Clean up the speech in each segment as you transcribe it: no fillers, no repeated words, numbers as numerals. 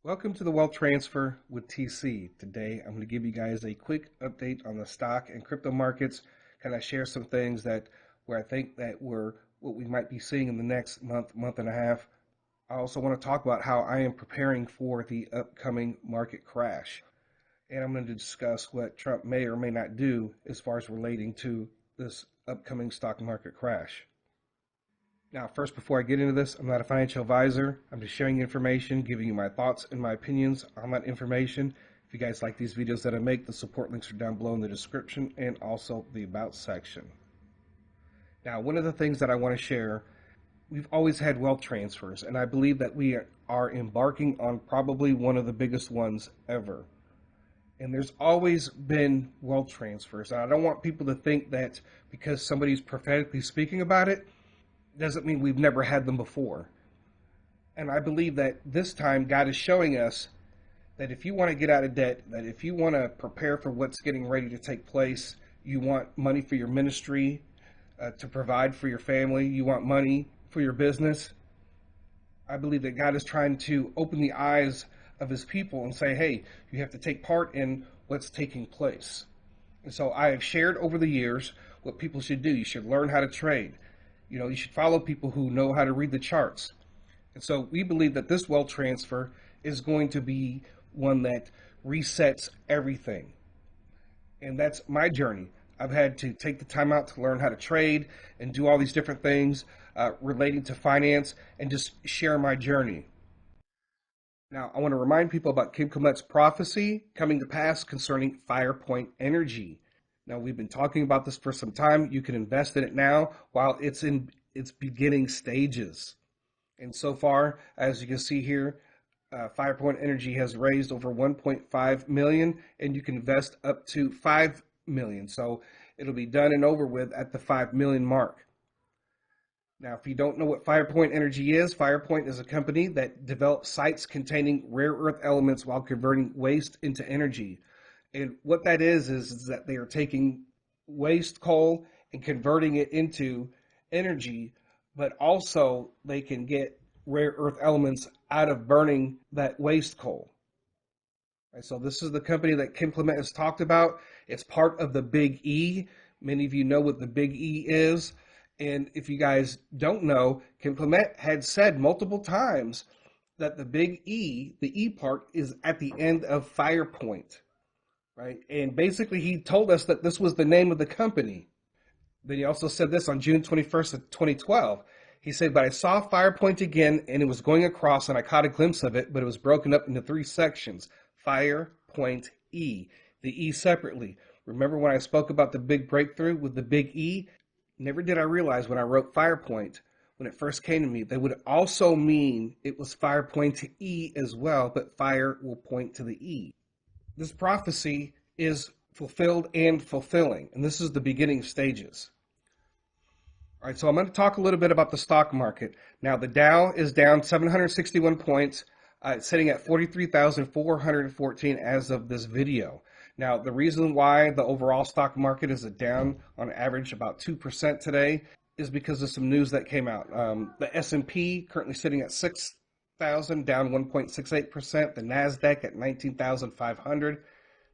Welcome to the Wealth Transfer with TC. Today, I'm going to give you guys a quick update on the stock and crypto markets. Kind of share some things where I think that what we might be seeing in the next month and a half. I also want to talk about how I am preparing for the upcoming market crash. And I'm going to discuss what Trump may or may not do as far as relating to this upcoming stock market crash. Now, first, before I get into this, I'm not a financial advisor. I'm just sharing information, giving you my thoughts and my opinions on that information. If you guys like these videos that I make, the support links are down below in the description and also the About section. Now, one of the things that I want to share, we've always had wealth transfers, and I believe that we are embarking on probably one of the biggest ones ever. And there's always been wealth transfers. And I don't want people to think that because somebody's prophetically speaking about it, doesn't mean we've never had them before. And I believe that this time God is showing us that if you want to get out of debt, that if you want to prepare for what's getting ready to take place, you want money for your ministry, to provide for your family, you want money for your business, I believe that God is trying to open the eyes of his people and say, hey, you have to take part in what's taking place. And so I have shared over the years what people should do. You should learn how to trade. You should follow people who know how to read the charts. And so we believe that this wealth transfer is going to be one that resets everything. And that's my journey. I've had to take the time out to learn how to trade and do all these different things relating to finance and just share my journey. Now, I want to remind people about Kim Clement's prophecy coming to pass concerning Firepointe Energy. Now, we've been talking about this for some time. You can invest in it now while it's in its beginning stages. And so far, as you can see here, Firepointe Energy has raised over 1.5 million, and you can invest up to 5 million. So it'll be done and over with at the 5 million mark. Now, if you don't know what Firepointe Energy is, Firepoint is a company that develops sites containing rare earth elements while converting waste into energy. And what that is that they are taking waste coal and converting it into energy, but also they can get rare earth elements out of burning that waste coal. Right, so this is the company that Kim Clement has talked about. It's part of the Big E. Many of you know what the Big E is. And if you guys don't know, Kim Clement had said multiple times that the Big E, the E part, is at the end of Firepoint. Right? And basically he told us that this was the name of the company. Then he also said this on June 21st of 2012. He said, but I saw Firepoint again and it was going across and I caught a glimpse of it, but it was broken up into 3 sections. Firepoint E, the E separately. Remember when I spoke about the big breakthrough with the Big E? Never did I realize when I wrote Firepoint, when it first came to me, that would also mean it was Firepoint E as well, but fire will point to the E. This prophecy is fulfilled and fulfilling, and this is the beginning stages. All right, so I'm going to talk a little bit about the stock market. Now, the Dow is down 761 points. It's sitting at 43,414 as of this video. Now, the reason why the overall stock market is down on average about 2% today is because of some news that came out. The S&P currently sitting at 6,000, down 1.68%. The NASDAQ at 19,500,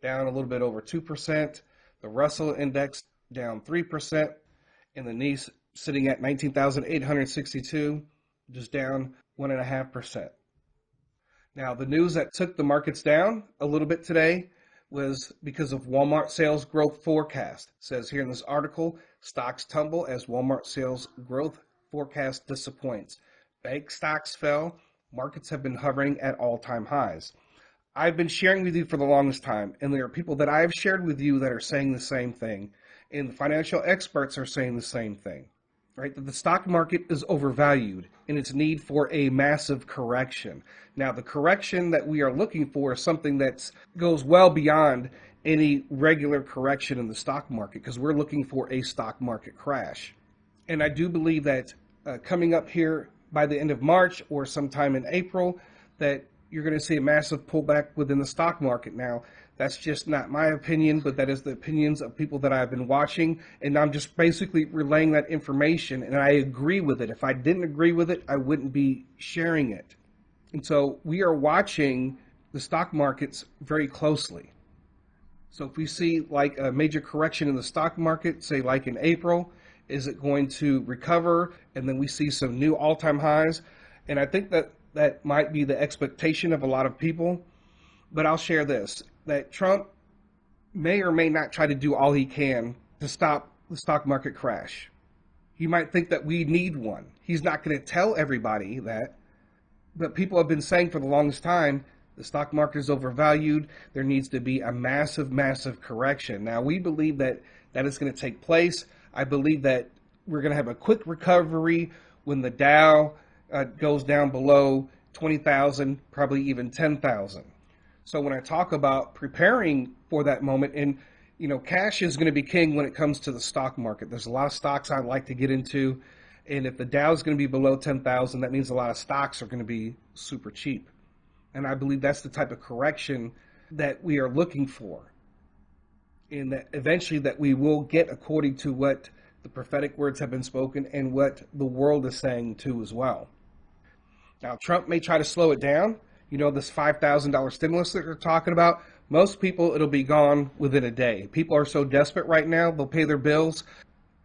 down a little bit over 2%. The Russell Index down 3%. And the NICE sitting at 19,862, just down 1.5%. Now, the news that took the markets down a little bit today was because of Walmart sales growth forecast. It says here in this article, stocks tumble as Walmart sales growth forecast disappoints. Bank stocks fell. Markets have been hovering at all-time highs. I've been sharing with you for the longest time, and there are people that I have shared with you that are saying the same thing, and the financial experts are saying the same thing, right? That the stock market is overvalued in its need for a massive correction. Now, the correction that we are looking for is something that goes well beyond any regular correction in the stock market, because we're looking for a stock market crash. And I do believe that coming up here by the end of March or sometime in April, that you're going to see a massive pullback within the stock market. Now, that's just not my opinion, but that is the opinions of people that I've been watching, and I'm just basically relaying that information, and I agree with it. If I didn't agree with it, I wouldn't be sharing it. And so we are watching the stock markets very closely. So if we see like a major correction in the stock market, say like in April, is it going to recover? And then we see some new all-time highs. And I think that that might be the expectation of a lot of people. But I'll share this, that Trump may or may not try to do all he can to stop the stock market crash. He might think that we need one. He's not going to tell everybody that. But people have been saying for the longest time, the stock market is overvalued. There needs to be a massive, massive correction. Now, we believe that that is going to take place. I believe that we're going to have a quick recovery when the Dow goes down below 20,000, probably even 10,000. So when I talk about preparing for that moment, and cash is going to be king when it comes to the stock market. There's a lot of stocks I'd like to get into, and if the Dow is going to be below 10,000, that means a lot of stocks are going to be super cheap. And I believe that's the type of correction that we are looking for, and that eventually that we will get according to what the prophetic words have been spoken and what the world is saying too as well. Now, Trump may try to slow it down. This $5,000 stimulus that they're talking about, most people, it'll be gone within a day. People are so desperate right now, they'll pay their bills,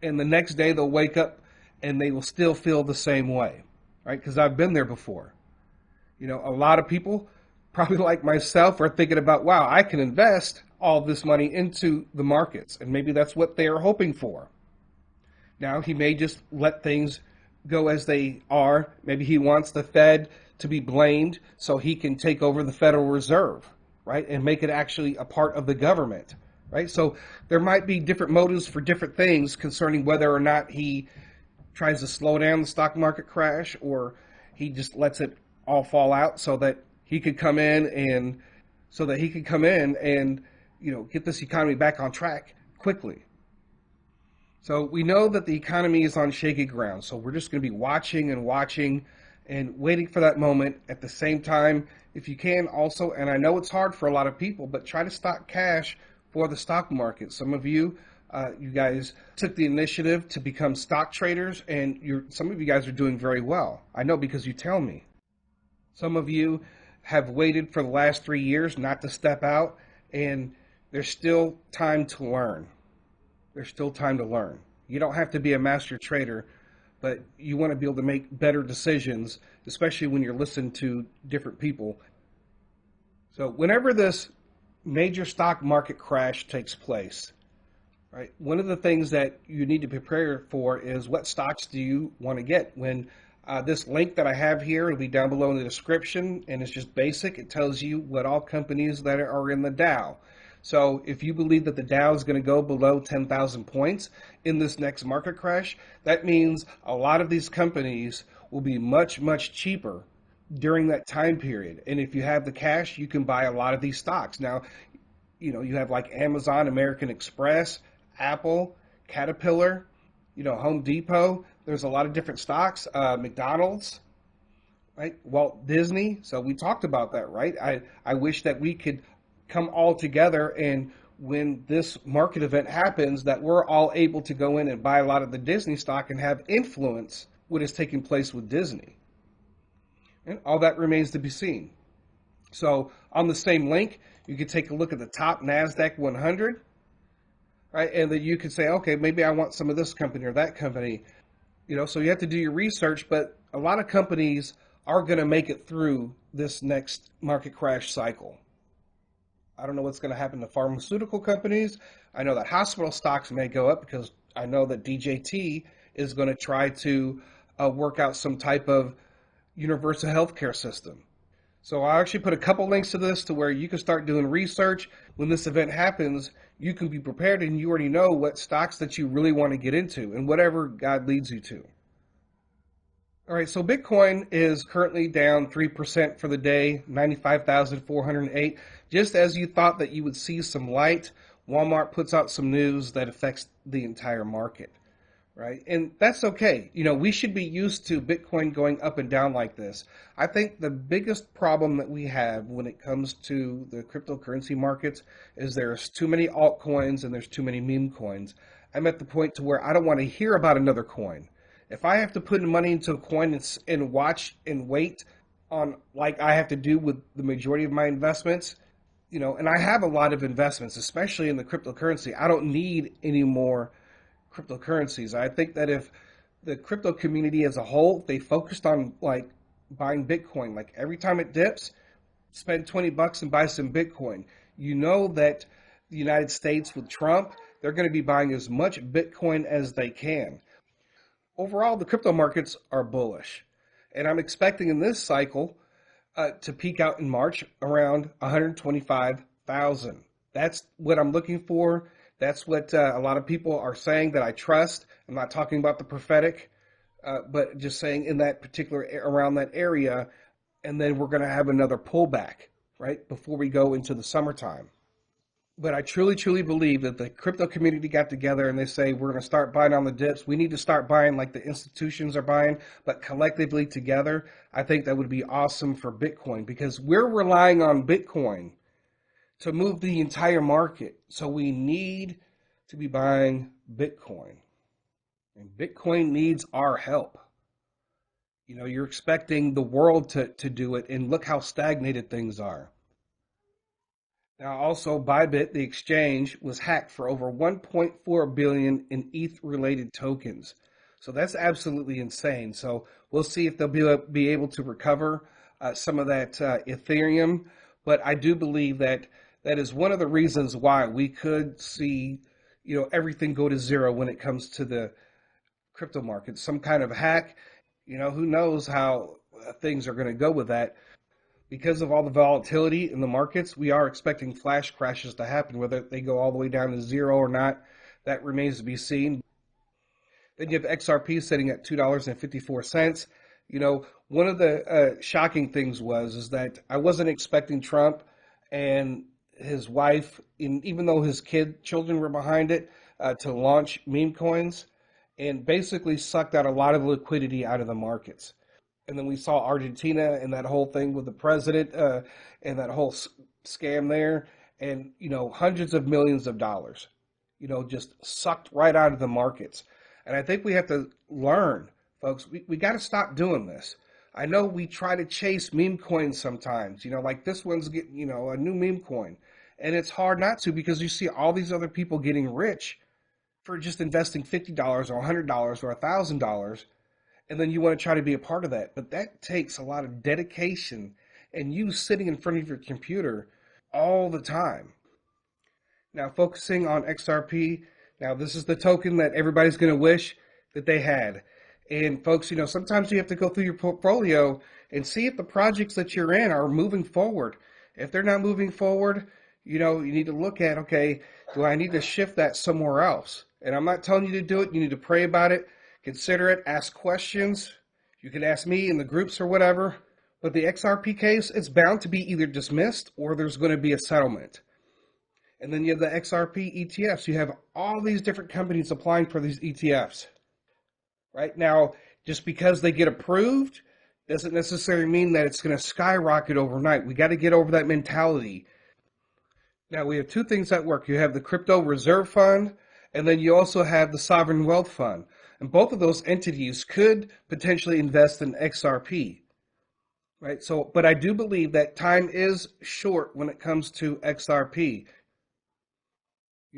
and the next day they'll wake up and they will still feel the same way, right? Because I've been there before. A lot of people, probably like myself, are thinking about, wow, I can invest all this money into the markets, and maybe that's what they are hoping for. Now, he may just let things go as they are. Maybe he wants the Fed to be blamed so he can take over the Federal Reserve, right, and make it actually a part of the government, right? So there might be different motives for different things concerning whether or not he tries to slow down the stock market crash, or he just lets it all fall out so that he could come in and get this economy back on track quickly. So we know that the economy is on shaky ground. So we're just going to be watching and watching and waiting for that moment. At the same time, if you can also, and I know it's hard for a lot of people, but try to stock cash for the stock market. Some of you, you guys took the initiative to become stock traders, and some of you guys are doing very well. I know because you tell me. Some of you have waited for the last 3 years not to step out, and there's still time to learn. There's still time to learn. You don't have to be a master trader, but you want to be able to make better decisions, especially when you're listening to different people. So whenever this major stock market crash takes place, right, one of the things that you need to prepare for is what stocks do you want to get. When this link that I have here will be down below in the description, and it's just basic. It tells you what all companies that are in the Dow. So if you believe that the Dow is going to go below 10,000 points in this next market crash, that means a lot of these companies will be much, much cheaper during that time period. And if you have the cash, you can buy a lot of these stocks. Now, you have like Amazon, American Express, Apple, Caterpillar, Home Depot. There's a lot of different stocks, McDonald's, right? Walt Disney. So we talked about that, right? I wish that we could come all together, and when this market event happens, that we're all able to go in and buy a lot of the Disney stock and have influence what is taking place with Disney. And all that remains to be seen. So on the same link, you can take a look at the top NASDAQ 100, right? And then you can say, okay, maybe I want some of this company or that company. So you have to do your research, but a lot of companies are going to make it through this next market crash cycle. I don't know what's going to happen to pharmaceutical companies. I know that hospital stocks may go up because I know that DJT is going to try to work out some type of universal healthcare system. So I actually put a couple links to this to where you can start doing research. When this event happens, you can be prepared, and you already know what stocks that you really want to get into and whatever God leads you to. All right, so Bitcoin is currently down 3% for the day, 95,408. Just as you thought that you would see some light, Walmart puts out some news that affects the entire market, right? And that's okay. We should be used to Bitcoin going up and down like this. I think the biggest problem that we have when it comes to the cryptocurrency markets is there's too many altcoins and there's too many meme coins. I'm at the point to where I don't want to hear about another coin. If I have to put money into a coin and watch and wait on like I have to do with the majority of my investments, and I have a lot of investments, especially in the cryptocurrency. I don't need any more cryptocurrencies. I think that if the crypto community as a whole, they focused on like buying Bitcoin, like every time it dips, spend $20 and buy some Bitcoin. You know that the United States with Trump, they're going to be buying as much Bitcoin as they can. Overall, the crypto markets are bullish. And I'm expecting in this cycle to peak out in March around 125,000. That's what I'm looking for. That's what a lot of people are saying that I trust. I'm not talking about the prophetic, but just saying in that particular, around that area. And then we're going to have another pullback, right, before we go into the summertime. But I truly, truly believe that the crypto community got together and they say, we're going to start buying on the dips. We need to start buying like the institutions are buying, but collectively together. I think that would be awesome for Bitcoin because we're relying on Bitcoin to move the entire market. So we need to be buying Bitcoin. And Bitcoin needs our help. You're expecting the world to do it, and look how stagnated things are. Now, also, Bybit, the exchange, was hacked for over 1.4 billion in ETH-related tokens. So that's absolutely insane. So we'll see if they'll be able to recover some of that Ethereum. But I do believe that that is one of the reasons why we could see, everything go to zero when it comes to the crypto market. Some kind of hack. Who knows how things are going to go with that. Because of all the volatility in the markets, we are expecting flash crashes to happen. Whether they go all the way down to zero or not, that remains to be seen. Then you have XRP sitting at $2.54. One of the shocking things is that I wasn't expecting Trump and his wife, even though his children were behind it, to launch meme coins and basically sucked out a lot of liquidity out of the markets. And then we saw Argentina and that whole thing with the president and that whole scam there. And, hundreds of millions of dollars, just sucked right out of the markets. And I think we have to learn, folks, we got to stop doing this. I know we try to chase meme coins sometimes, like this one's getting, a new meme coin. And it's hard not to because you see all these other people getting rich for just investing $50 or $100 or $1,000. And then you want to try to be a part of that. But that takes a lot of dedication and you sitting in front of your computer all the time. Now, focusing on XRP, now this is the token that everybody's going to wish that they had. And folks, sometimes you have to go through your portfolio and see if the projects that you're in are moving forward. If they're not moving forward, you need to look at, okay, do I need to shift that somewhere else? And I'm not telling you to do it. You need to pray about it. Consider it, ask questions. You can ask me in the groups or whatever. But the XRP case, it's bound to be either dismissed or there's going to be a settlement. And then you have the XRP ETFs. You have all these different companies applying for these ETFs. Right now, just because they get approved doesn't necessarily mean that it's going to skyrocket overnight. We got to get over that mentality. Now, we have two things that work. You have the Crypto Reserve Fund, and then you also have the Sovereign Wealth Fund. And both of those entities could potentially invest in XRP, right? So, but I do believe that time is short when it comes to XRP.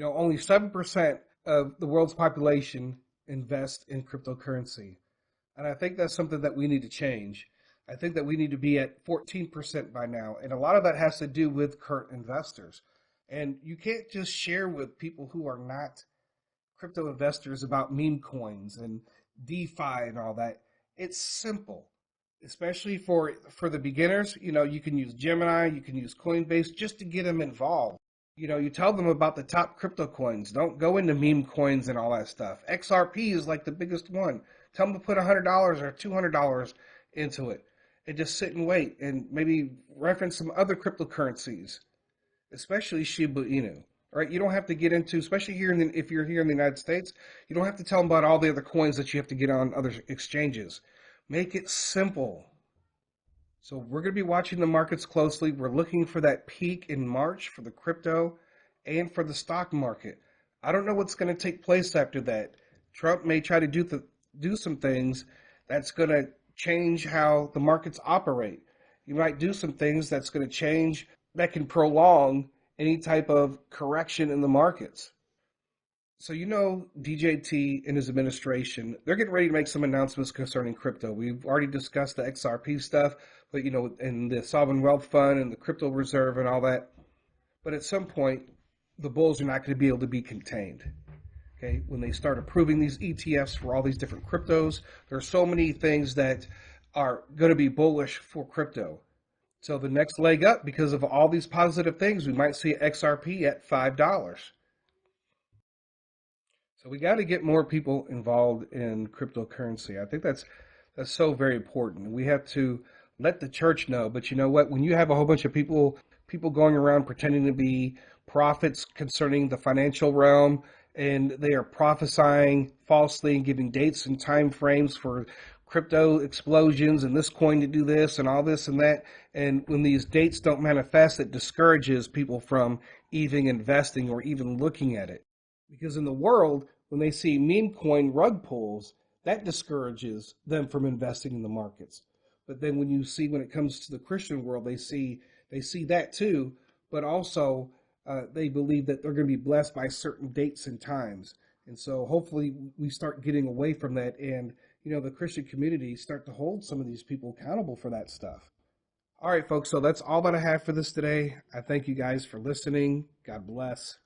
Only 7% of the world's population invest in cryptocurrency. And I think that's something that we need to change. I think that we need to be at 14% by now. And a lot of that has to do with current investors. And you can't just share with people who are not crypto investors about meme coins and DeFi and all that. It's simple, especially for the beginners. You can use Gemini, you can use Coinbase just to get them involved. You tell them about the top crypto coins. Don't go into meme coins and all that stuff. XRP is like the biggest one. Tell them to put $100 or $200 into it and just sit and wait and maybe reference some other cryptocurrencies, especially Shiba Inu. Right? You don't have to get into, especially if you're here in the United States, you don't have to tell them about all the other coins that you have to get on other exchanges. Make it simple. So we're going to be watching the markets closely. We're looking for that peak in March for the crypto and for the stock market. I don't know what's going to take place after that. Trump may try to do some things that's going to change how the markets operate. you might do some things that's going to change, that can prolong any type of correction in the markets. So, DJT and his administration, they're getting ready to make some announcements concerning crypto. We've already discussed the XRP stuff, but, and the Sovereign Wealth Fund and the crypto reserve and all that. But at some point, the bulls are not going to be able to be contained. Okay, when they start approving these ETFs for all these different cryptos, there are so many things that are going to be bullish for crypto. So the next leg up, because of all these positive things, we might see XRP at $5. So we got to get more people involved in cryptocurrency. I think that's so very important. We have to let the church know. But you know what? When you have a whole bunch of people going around pretending to be prophets concerning the financial realm, and they are prophesying falsely and giving dates and time frames for crypto explosions and this coin to do this and all this and that. And when these dates don't manifest, it discourages people from even investing or even looking at it. Because in the world, when they see meme coin rug pulls, that discourages them from investing in the markets. But then when it comes to the Christian world, they see that too, but also they believe that they're going to be blessed by certain dates and times. And so hopefully we start getting away from that, and the Christian community start to hold some of these people accountable for that stuff. All right, folks, so that's all that I have for this today. I thank you guys for listening. God bless.